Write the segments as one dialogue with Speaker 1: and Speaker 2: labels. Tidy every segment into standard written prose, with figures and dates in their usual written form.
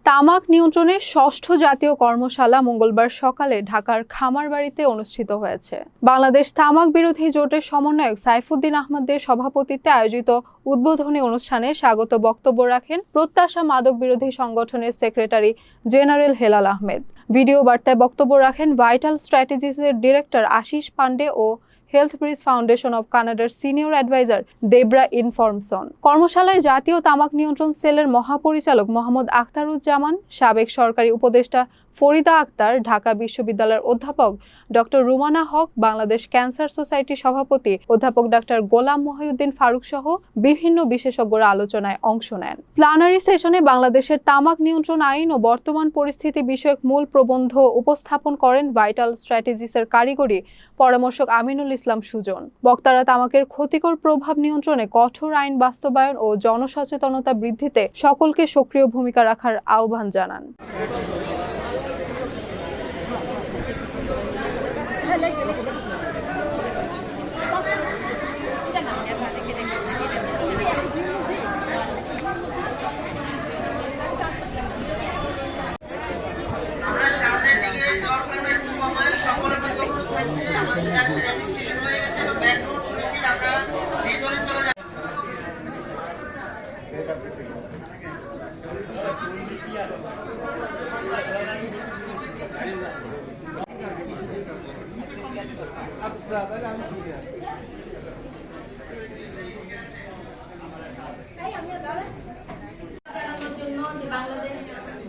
Speaker 1: তামাক নিয়ন্ত্রণে ষষ্ঠ জাতীয় কর্মশালা মঙ্গলবার সকালে ঢাকার খামারবাড়িতে অনুষ্ঠিত হয়েছে। বাংলাদেশ তামাক বিরোধী জোটের সমন্বয়ক সাইফুদ্দিন আহমদের সভাপতিত্বে আয়োজিত উদ্বোধনী অনুষ্ঠানে স্বাগত বক্তব্য রাখেন প্রত্যাশা মাদক বিরোধী সংগঠনের secretary general Helal Ahmed. Video বার্তায় বক্তব্য রাখেন ভাইটাল স্ট্র্যাটেজিসের ডিরেক্টর আশিস পান্ডে ও হেলথ ব্রিজ ফাউন্ডেশন অব কানাডার সিনিয়র অ্যাডভাইজার দেবরা ইনফরমসন। কর্মশালায় জাতীয় তামাক নিয়ন্ত্রণ সেলের মহাপরিচালক মোহাম্মদ আখতারুজ্জামান, সাবেক সরকারি উপদেষ্টা ফরিদা আক্তার, ঢাকা বিশ্ববিদ্যালয়ের অধ্যাপক ডক্টর রুমানা হক, বাংলাদেশ ক্যান্সার সোসাইটির সভাপতি অধ্যাপক ডক্টর গোলাম মহিউদ্দিন ফারুক সহ বিভিন্ন বিশেষজ্ঞরা আলোচনায় অংশ নেন। প্ল্যানারি সেশনে বাংলাদেশের তামাক নিয়ন্ত্রণ আইন ও বর্তমান পরিস্থিতি বিষয়ক মূল প্রবন্ধ উপস্থাপন করেন ভাইটাল স্ট্র্যাটেজিসের কারিগরি পরামর্শক আমিনুল ইসলাম সুজন। বক্তারা তামাকের ক্ষতিকর প্রভাব নিয়ন্ত্রণে কঠোর আইন বাস্তবায়ন ও জনসচেতনতা বৃদ্ধিতে সকলকে সক্রিয় ভূমিকা রাখার আহ্বান জানান।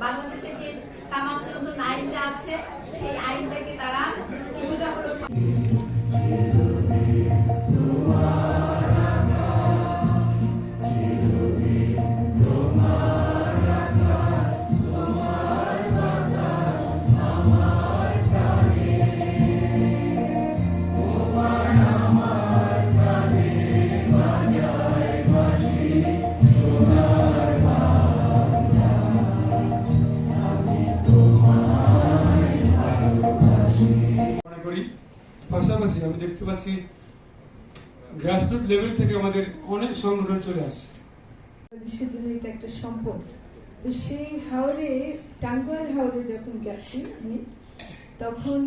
Speaker 2: বাংলাদেশের যে তামাক নিয়ন্ত্রণ আইনটা আছে সেই আইনটাকে তারা কিছুটা
Speaker 3: পাশাপাশি আমি দেখতে পাচ্ছি গ্রাসরুট লেভেল থেকে আমাদের অনেক সংগঠন চলে আসছে।
Speaker 4: দেশের জন্য এটা একটা সম্পদ। তো সেই হাওরে টাঙ্গুয়ার হাওরে যখন গেছি আমি তখন